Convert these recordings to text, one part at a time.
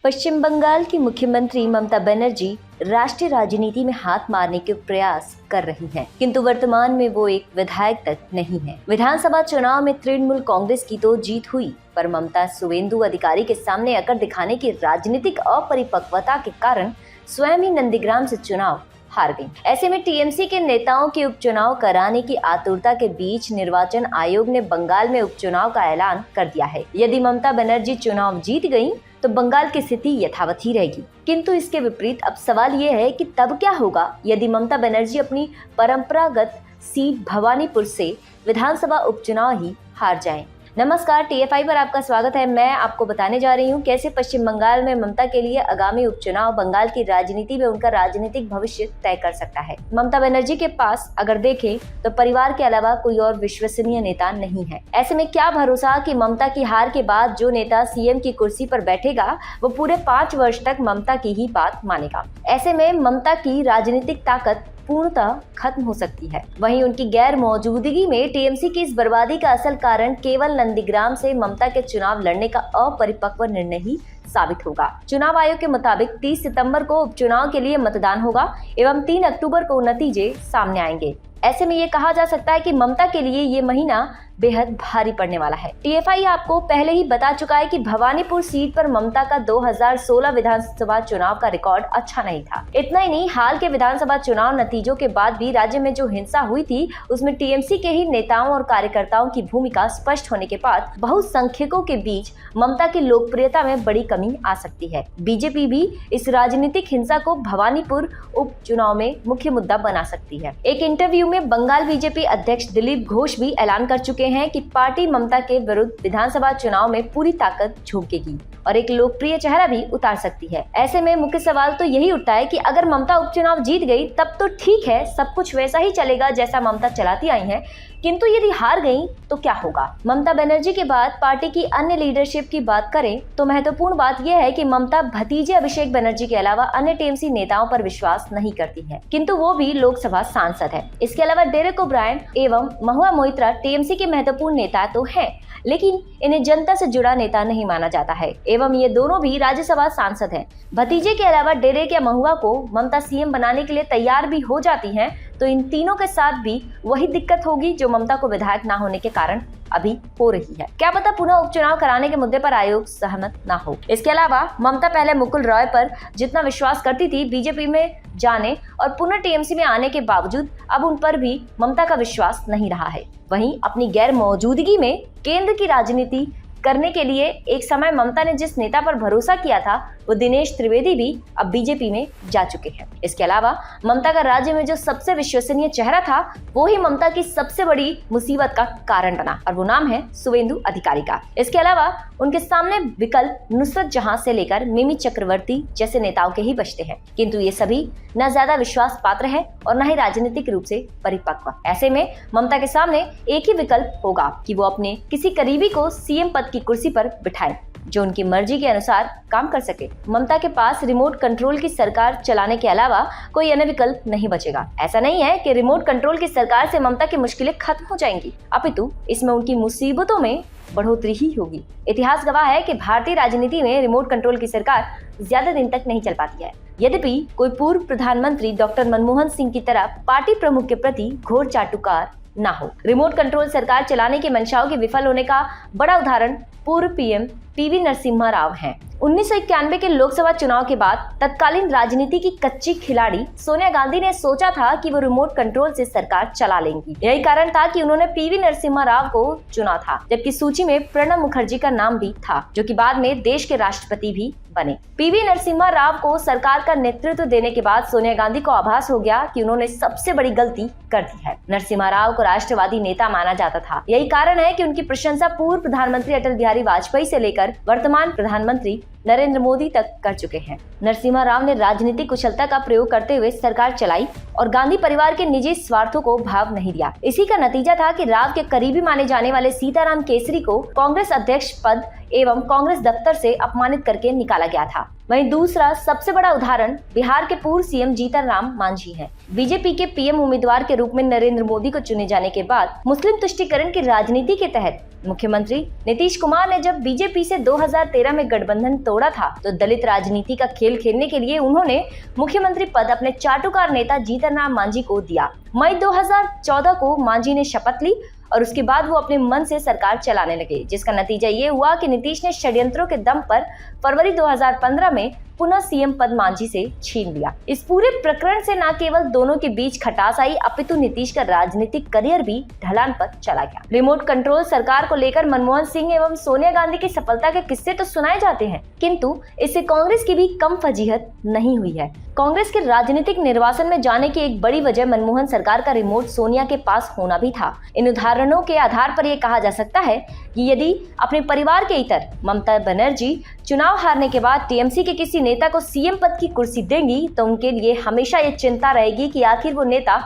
पश्चिम बंगाल की मुख्यमंत्री ममता बनर्जी राष्ट्रीय राजनीति में हाथ मारने के प्रयास कर रही हैं, किंतु वर्तमान में वो एक विधायक तक नहीं है। विधानसभा चुनाव में तृणमूल कांग्रेस की तो जीत हुई, पर ममता शुवेंदु अधिकारी के सामने अकड़ दिखाने की राजनीतिक अपरिपक्वता के कारण स्वयं ही नंदीग्राम से चुनाव हार गई। ऐसे में टीएमसी के नेताओं के उपचुनाव कराने की आतुरता के बीच निर्वाचन आयोग ने बंगाल में उपचुनाव का ऐलान कर दिया है। यदि ममता बनर्जी चुनाव जीत गयी तो बंगाल की स्थिति यथावत ही रहेगी, किंतु इसके विपरीत अब सवाल ये है कि तब क्या होगा यदि ममता बनर्जी अपनी परंपरागत सीट भवानीपुर से विधानसभा उपचुनाव ही हार जाएं। नमस्कार, टीएफआई पर आपका स्वागत है। मैं आपको बताने जा रही हूँ कैसे पश्चिम बंगाल में ममता के लिए आगामी उपचुनाव बंगाल की राजनीति में उनका राजनीतिक भविष्य तय कर सकता है। ममता बनर्जी के पास अगर देखें तो परिवार के अलावा कोई और विश्वसनीय नेता नहीं है। ऐसे में क्या भरोसा कि ममता की हार के बाद जो नेता सीएम की कुर्सी पर बैठेगा वो पूरे 5 वर्ष तक ममता की ही बात मानेगा। ऐसे में ममता की राजनीतिक ताकत पूर्णतः खत्म हो सकती है। वहीं उनकी गैर मौजूदगी में टीएमसी की इस बर्बादी का असल कारण केवल नंदीग्राम से ममता के चुनाव लड़ने का अपरिपक्व निर्णय ही साबित होगा। चुनाव आयोग के मुताबिक 30 सितंबर को उपचुनाव के लिए मतदान होगा एवं 3 अक्टूबर को नतीजे सामने आएंगे। ऐसे में ये कहा जा सकता है कि ममता के लिए ये महीना बेहद भारी पड़ने वाला है। टीएफआई आपको पहले ही बता चुका है कि भवानीपुर सीट पर ममता का 2016 विधानसभा चुनाव का रिकॉर्ड अच्छा नहीं था। इतना ही नहीं, हाल के विधानसभा चुनाव नतीजों के बाद भी राज्य में जो हिंसा हुई थी उसमें टीएमसी के ही नेताओं और कार्यकर्ताओं की भूमिका स्पष्ट होने के बाद बहुसंख्यकों के बीच ममता की लोकप्रियता में बड़ी कमी आ सकती है। बीजेपी भी इस राजनीतिक हिंसा को भवानीपुर उपचुनाव में मुख्य मुद्दा बना सकती है। एक इंटरव्यू में बंगाल बीजेपी अध्यक्ष दिलीप घोष भी ऐलान कर चुके हैं कि पार्टी ममता के विरुद्ध विधानसभा चुनाव में पूरी ताकत झोंकेगी और एक लोकप्रिय चेहरा भी उतार सकती है। ऐसे में मुख्य सवाल तो यही उठता है कि अगर ममता उपचुनाव जीत गई तब तो ठीक है, सब कुछ वैसा ही चलेगा जैसा ममता चलाती आई है, किंतु यदि हार गई तो क्या होगा। ममता बनर्जी के बाद पार्टी की अन्य लीडरशिप की बात करें तो महत्वपूर्ण बात यह है कि ममता भतीजे अभिषेक बनर्जी के अलावा अन्य टीएमसी नेताओं पर विश्वास नहीं करती है, किंतु वो भी लोकसभा सांसद है। इसके अलावा डेरेक ओब्रायन एवं महुआ मोइत्रा टीएमसी के महत्वपूर्ण नेता तो हैं, लेकिन इन्हें जनता से जुड़ा नेता नहीं माना जाता है एवं ये दोनों भी राज्यसभा सांसद हैं। भतीजे के अलावा डेरेक या महुआ को ममता सीएम बनाने के लिए तैयार भी हो जाती हैं, तो इन तीनों के साथ भी वही दिक्कत होगी जो ममता को विधायक ना होने के कारण अभी हो रही है। क्या पता पुनः उपचुनाव कराने के मुद्दे पर आयोग सहमत ना हो। इसके अलावा ममता पहले मुकुल रॉय पर जितना विश्वास करती थी बीजेपी में जाने और पुनः टीएमसी में आने के बावजूद अब उन पर भी ममता का विश्वास नहीं रहा है। वहीं अपनी गैर मौजूदगी में केंद्र की राजनीति करने के लिए एक समय ममता ने जिस नेता पर भरोसा किया था वो दिनेश त्रिवेदी भी अब बीजेपी में जा चुके हैं। इसके अलावा ममता का राज्य में जो सबसे विश्वसनीय चेहरा था वो ही ममता की सबसे बड़ी मुसीबत का कारण बना और वो नाम है शुवेंदु अधिकारी का। इसके अलावा उनके सामने विकल्प नुसरत जहां से लेकर मिमी चक्रवर्ती जैसे नेताओं के ही बचते हैं, किंतु ये सभी न ज्यादा विश्वास पात्र है और न ही राजनीतिक रूप से परिपक्व। ऐसे में ममता के सामने एक ही विकल्प होगा कि वो अपने किसी करीबी को सीएम पद की कुर्सी पर बिठाए जो उनकी मर्जी के अनुसार काम कर सके। ममता के पास रिमोट कंट्रोल की सरकार चलाने के अलावा कोई अन्य विकल्प नहीं बचेगा। ऐसा नहीं है कि रिमोट कंट्रोल की सरकार से ममता की मुश्किलें खत्म हो जाएंगी, अपितु इसमें उनकी मुसीबतों में बढ़ोतरी ही होगी। इतिहास गवाह है कि भारतीय राजनीति में रिमोट कंट्रोल की सरकार ज्यादा दिन तक नहीं चल पाती है। यद्यपि कोई पूर्व प्रधानमंत्री डॉक्टर मनमोहन सिंह की तरह पार्टी प्रमुख के प्रति घोर चाटुकार ना हो। रिमोट कंट्रोल सरकार चलाने की मंशाओं के विफल होने का बड़ा उदाहरण पूर्व पीएम पीवी नरसिम्हा राव हैं। 1991 के लोकसभा चुनाव के बाद तत्कालीन राजनीति की कच्ची खिलाड़ी सोनिया गांधी ने सोचा था कि वो रिमोट कंट्रोल से सरकार चला लेंगी। यही कारण था कि उन्होंने पीवी नरसिम्हा राव को चुना था, जबकि सूची में प्रणब मुखर्जी का नाम भी था जो कि बाद में देश के राष्ट्रपति भी बने। पीवी नरसिम्हा राव को सरकार का नेतृत्व देने के बाद सोनिया गांधी को आभास हो गया कि उन्होंने सबसे बड़ी गलती कर दी है। नरसिम्हा राव को राष्ट्रवादी नेता माना जाता था। यही कारण है कि उनकी प्रशंसा पूर्व प्रधानमंत्री अटल बिहारी वाजपेयी से लेकर वर्तमान प्रधानमंत्री नरेंद्र मोदी तक कर चुके हैं। नरसिम्हा राव ने राजनीतिक कुशलता का प्रयोग करते हुए सरकार चलाई और गांधी परिवार के निजी स्वार्थों को भाव नहीं दिया। इसी का नतीजा था कि राव के करीबी माने जाने वाले सीताराम केसरी को कांग्रेस अध्यक्ष पद एवं कांग्रेस दफ्तर से अपमानित करके निकाला गया था। वहीं दूसरा सबसे बड़ा उदाहरण बिहार के पूर्व सीएम जीतन राम मांझी हैं। बीजेपी के पीएम उम्मीदवार के रूप में नरेंद्र मोदी को चुने जाने के बाद मुस्लिम तुष्टीकरण की राजनीति के तहत मुख्यमंत्री नीतीश कुमार ने जब बीजेपी से 2013 में गठबंधन तोड़ा था तो दलित राजनीति का खेल खेलने के लिए उन्होंने मुख्यमंत्री पद अपने चाटुकार नेता जीतन राम मांझी को दिया। मई 2014 को मांझी ने शपथ ली और उसके बाद वो अपने मन से सरकार चलाने लगे, जिसका नतीजा ये हुआ कि नीतीश ने षड्यंत्रों के दम पर फरवरी 2015 में पुनः सीएम पद मांझी से छीन लिया। इस पूरे प्रकरण से न केवल दोनों के बीच खटास आई, अपितु नीतीश का राजनीतिक करियर भी ढलान पर चला गया। रिमोट कंट्रोल सरकार को लेकर मनमोहन सिंह एवं सोनिया गांधी की सफलता के किस्से तो सुनाए जाते हैं, किंतु इससे कांग्रेस की भी कम फजीहत नहीं हुई है। कांग्रेस के राजनीतिक निर्वासन में जाने की एक बड़ी वजह मनमोहन सरकार का रिमोट सोनिया के पास होना भी था। इन उदाहरणों के आधार पर यह कहा जा सकता है कि यदि अपने परिवार के इतर ममता बनर्जी चुनाव हारने के बाद टीएमसी के किसी नेता को सीएम पद की कुर्सी देंगी तो उनके लिए हमेशा ये चिंता रहेगी कि आखिर वो नेता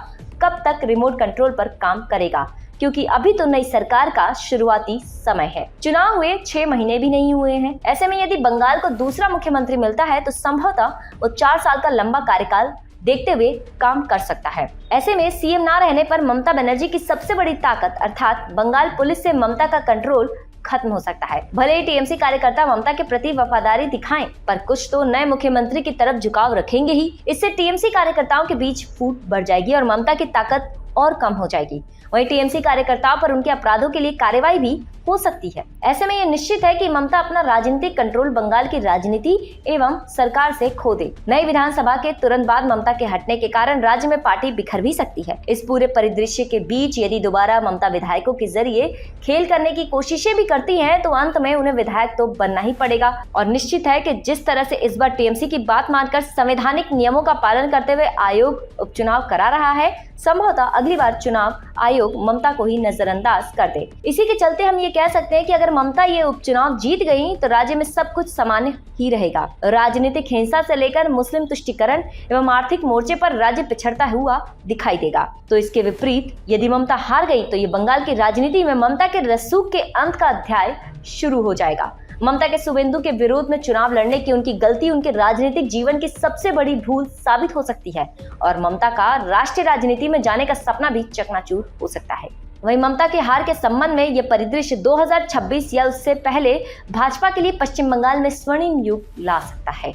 कब तक रिमोट कंट्रोल पर काम करेगा, क्योंकि अभी तो नई सरकार का शुरुआती समय है। चुनाव हुए 6 महीने भी नहीं हुए हैं। ऐसे में यदि बंगाल को दूसरा मुख्यमंत्री मिलता है तो संभवतः वो 4 साल का लंबा कार्यकाल देखते हुए काम कर सकता है। ऐसे में सीएम ना रहने पर ममता बनर्जी की सबसे बड़ी ताकत अर्थात बंगाल पुलिस से ममता का कंट्रोल खत्म हो सकता है। भले ही टीएमसी कार्यकर्ता ममता के प्रति वफादारी दिखाएं, पर कुछ तो नए मुख्यमंत्री की तरफ झुकाव रखेंगे ही। इससे टीएमसी कार्यकर्ताओं के बीच फूट बढ़ जाएगी और ममता की ताकत और कम हो जाएगी। वहीं टीएमसी कार्यकर्ताओं पर उनके अपराधों के लिए कार्रवाई भी हो सकती है। ऐसे में यह निश्चित है कि ममता अपना राजनीतिक कंट्रोल बंगाल की राजनीति एवं सरकार से खो दे। नई विधानसभा के तुरंत बाद ममता के हटने के कारण राज्य में पार्टी बिखर भी सकती है। इस पूरे परिदृश्य के बीच यदि दोबारा ममता विधायकों के जरिए खेल करने की कोशिशें भी करती हैं तो अंत में उन्हें विधायक तो बनना ही पड़ेगा। और निश्चित है कि जिस तरह से इस बार टीएमसी की बात मानकर संवैधानिक नियमों का पालन करते हुए आयोग उपचुनाव करा रहा है, संभवतः अगली बार चुनाव आयोग ममता को ही नजरअंदाज कर दे। इसी के चलते हम ये कह सकते हैं कि अगर ममता ये उपचुनाव जीत गई तो राज्य में सब कुछ सामान्य ही रहेगा। राजनीतिक हिंसा से लेकर मुस्लिम तुष्टीकरण एवं आर्थिक मोर्चे पर राज्य पिछड़ता हुआ दिखाई देगा। तो इसके विपरीत यदि ममता हार गई तो ये बंगाल की राजनीति में ममता के रसूख के अंत का अध्याय शुरू हो जाएगा। ममता के शुभेंदु के विरोध में चुनाव लड़ने की उनकी गलती उनके राजनीतिक जीवन की सबसे बड़ी भूल साबित हो सकती है और ममता का राष्ट्रीय राजनीति में जाने का सपना भी चकनाचूर हो सकता है। वहीं ममता के हार के संबंध में यह परिदृश्य 2026 या उससे पहले भाजपा के लिए पश्चिम बंगाल में स्वर्णिम युग ला सकता है।